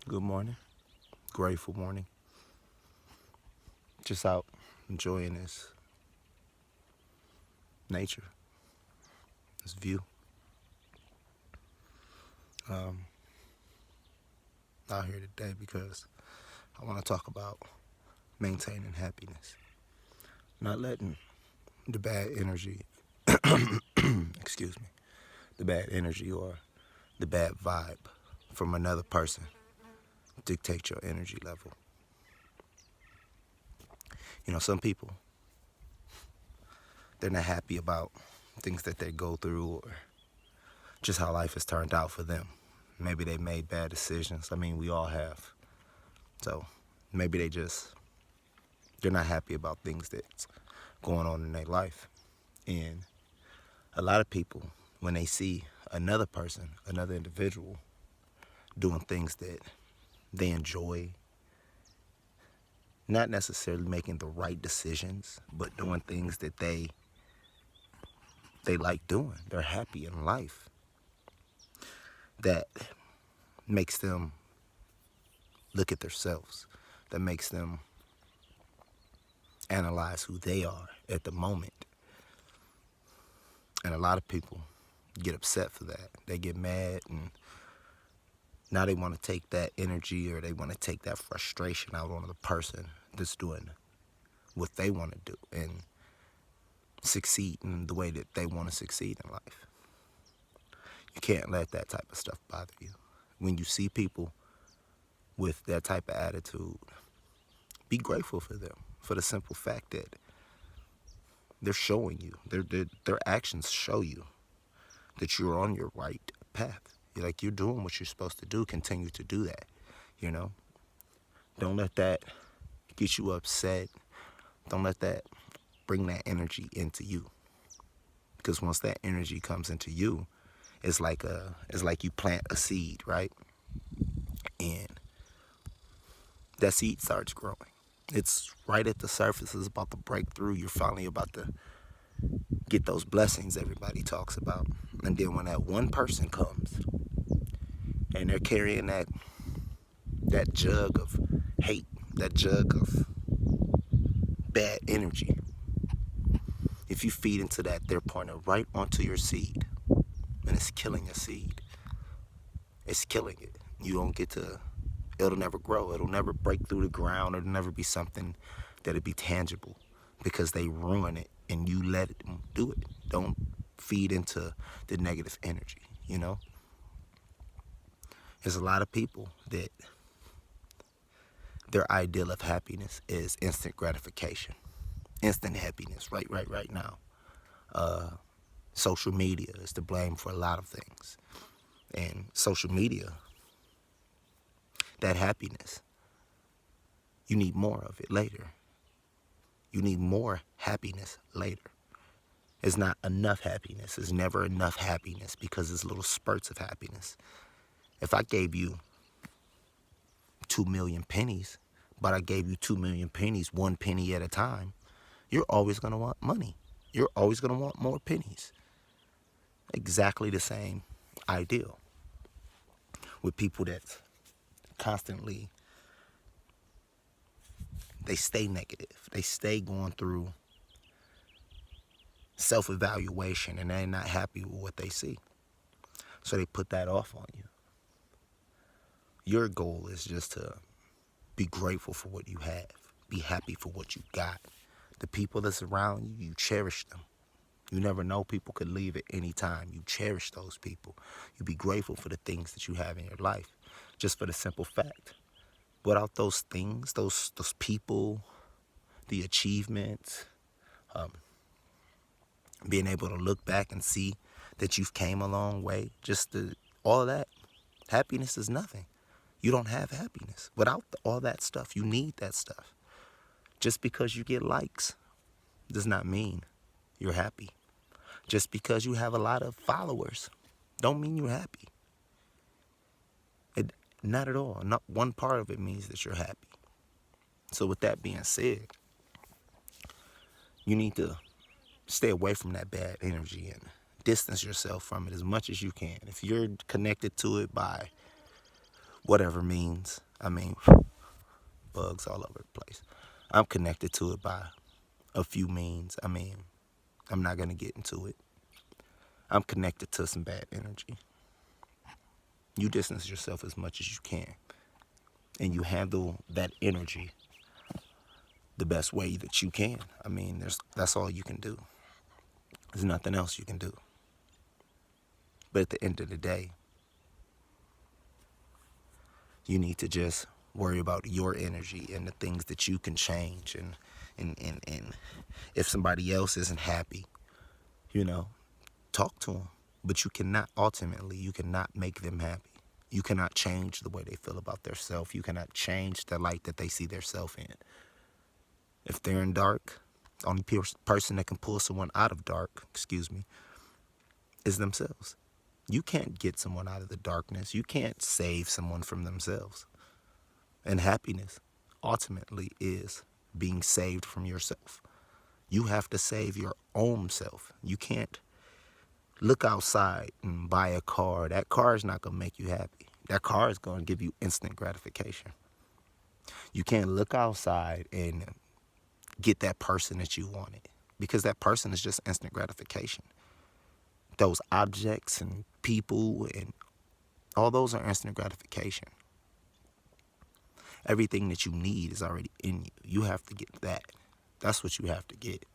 Good morning. Grateful morning. Just out enjoying this nature, this view. Um, Out here today because I want to talk about maintaining happiness, not letting the bad energy, excuse me, the bad energy or the bad vibe from another person dictate your energy level. Some people, they're not happy about things that they go through or just how life has turned out for them. Maybe they made bad decisions. I mean, we all have. So maybe they're not happy about things that's going on in their life. And a lot of people, when they see another person, another individual doing things that they enjoy, not necessarily making the right decisions, but doing things that they like doing. They're happy in life. That makes them look at themselves. That makes them analyze who they are at the moment. And a lot of people get upset for that. They get mad, and now they want to take that energy or they want to take that frustration out on the person that's doing what they want to do and succeed in the way that they want to succeed in life. You can't let that type of stuff bother you. When you see people with that type of attitude, be grateful for them, for the simple fact that they're showing you, their actions show you that you're on your right path. You're doing what you're supposed to do. Continue to do that. You know, don't let that get you upset. Don't let that bring that energy into you. Because once that energy comes into you, it's like you plant a seed, right? And that seed starts growing. It's right at the surface. It's about to break through. You're finally about to get those blessings everybody talks about. And then when that one person comes and they're carrying that jug of hate, that jug of bad energy, if you feed into that, they're pointing right onto your seed. And it's killing your seed. It's killing it. You don't get to, it'll never grow. It'll never break through the ground. It'll never be something that'll be tangible because they ruin it and you let them do it. Don't feed into the negative energy, you know? There's a lot of people that their ideal of happiness is instant gratification, instant happiness, right now. Social media is to blame for a lot of things. And social media, that happiness, you need more of it later. You need more happiness later. It's not enough happiness. It's never enough happiness because it's little spurts of happiness. If I gave you 2 million pennies, but I gave you 2 million pennies, 1 penny at a time, you're always going to want money. You're always going to want more pennies. Exactly the same ideal with people that constantly, they stay negative. They stay going through self-evaluation and they're not happy with what they see. So they put that off on you. Your goal is just to be grateful for what you have. Be happy for what you got. The people that's around you, you cherish them. You never know, people could leave at any time. You cherish those people. You be grateful for the things that you have in your life, just for the simple fact. Without those things, those people, the achievements, being able to look back and see that you've came a long way, all of that, happiness is nothing. You don't have happiness. Without all that stuff, you need that stuff. Just because you get likes does not mean you're happy. Just because you have a lot of followers don't mean you're happy. Not at all. Not one part of it means that you're happy. So with that being said, you need to stay away from that bad energy and distance yourself from it as much as you can. If you're connected to it by whatever means. I mean, bugs all over the place. I'm connected to it by a few means. I mean, I'm not going to get into it. I'm connected to some bad energy. You distance yourself as much as you can, and you handle that energy the best way that you can. I mean, that's all you can do. There's nothing else you can do. But at the end of the day, you need to just worry about your energy and the things that you can change. And if somebody else isn't happy, you know, talk to them. But you cannot make them happy. You cannot change the way they feel about their self. You cannot change the light that they see their self in. If they're in dark, the only person that can pull someone out of dark, is themselves. You can't get someone out of the darkness. You can't save someone from themselves. And happiness ultimately is being saved from yourself. You have to save your own self. You can't look outside and buy a car. That car is not going to make you happy. That car is going to give you instant gratification. You can't look outside and get that person that you wanted, because that person is just instant gratification. Those objects and people and all those are instant gratification. Everything that you need is already in you. You have to get that. That's what you have to get.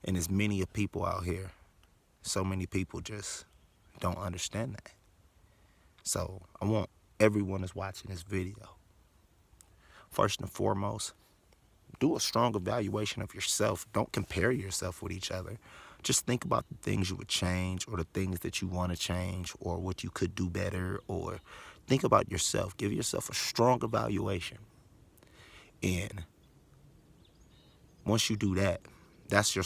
And there's many of people out here. So many people just don't understand that. So I want everyone that's watching this video, first and foremost, do a strong evaluation of yourself. Don't compare yourself with each other. Just think about the things you would change, or the things that you want to change, or what you could do better, or think about yourself. Give yourself a strong evaluation. And once you do that, that's your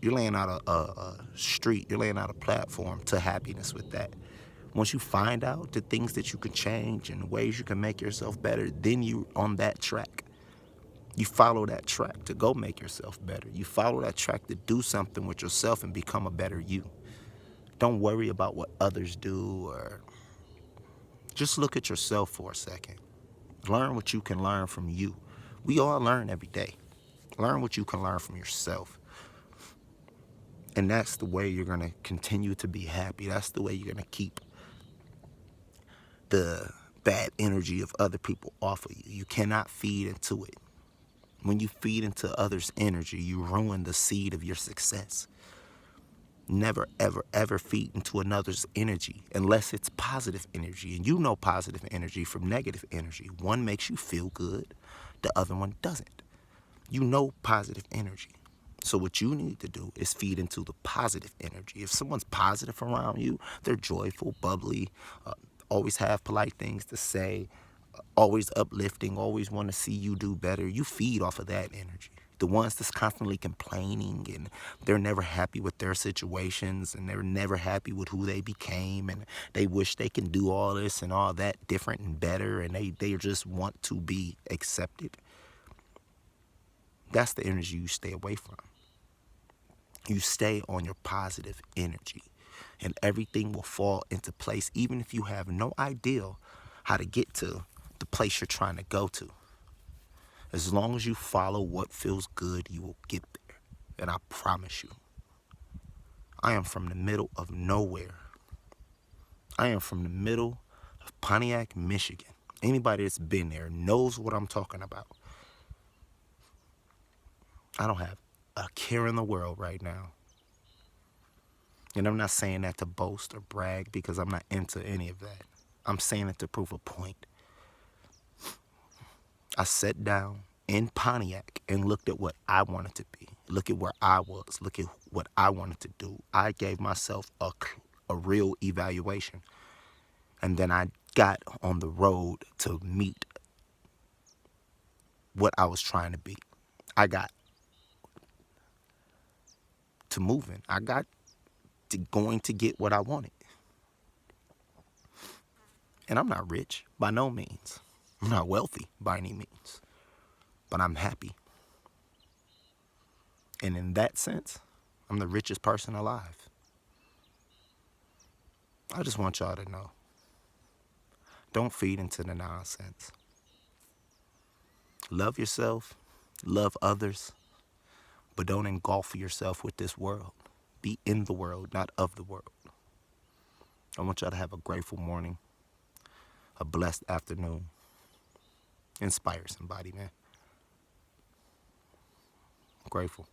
you're laying out a street, you're laying out a platform to happiness with that. Once you find out the things that you can change and ways you can make yourself better, then you on that track. You follow that track to go make yourself better. You follow that track to do something with yourself and become a better you. Don't worry about what others do, or just look at yourself for a second. Learn what you can learn from you. We all learn every day. Learn what you can learn from yourself. And that's the way you're going to continue to be happy. That's the way you're going to keep the bad energy of other people off of you. You cannot feed into it. When you feed into others' energy, you ruin the seed of your success. Never, ever, ever feed into another's energy unless it's positive energy. And you know positive energy from negative energy. One makes you feel good, the other one doesn't. You know positive energy. So what you need to do is feed into the positive energy. If someone's positive around you, they're joyful, bubbly, always have polite things to say, always uplifting, always want to see you do better. You feed off of that energy. The ones that's constantly complaining and they're never happy with their situations and they're never happy with who they became and they wish they can do all this and all that different and better, and they just want to be accepted. That's the energy you stay away from. You stay on your positive energy and everything will fall into place, even if you have no idea how to get to the place you're trying to go to. As long as you follow what feels good, you will get there. And I promise you, I am from the middle of nowhere. I am from the middle of Pontiac, Michigan. Anybody that's been there knows what I'm talking about. I don't have a care in the world right now. And I'm not saying that to boast or brag, because I'm not into any of that. I'm saying it to prove a point. I sat down in Pontiac and looked at what I wanted to be. Look at where I was. Look at what I wanted to do. I gave myself a real evaluation. And then I got on the road to meet what I was trying to be. I got to moving. I got to going to get what I wanted. And I'm not rich by no means. I'm not wealthy by any means. But I'm happy. And in that sense, I'm the richest person alive. I just want y'all to know, Don't feed into the nonsense. Love yourself, love others, but don't engulf yourself with this world. Be in the world, not of the world. I want y'all to have a grateful morning, a blessed afternoon. Inspire somebody, man. Grateful.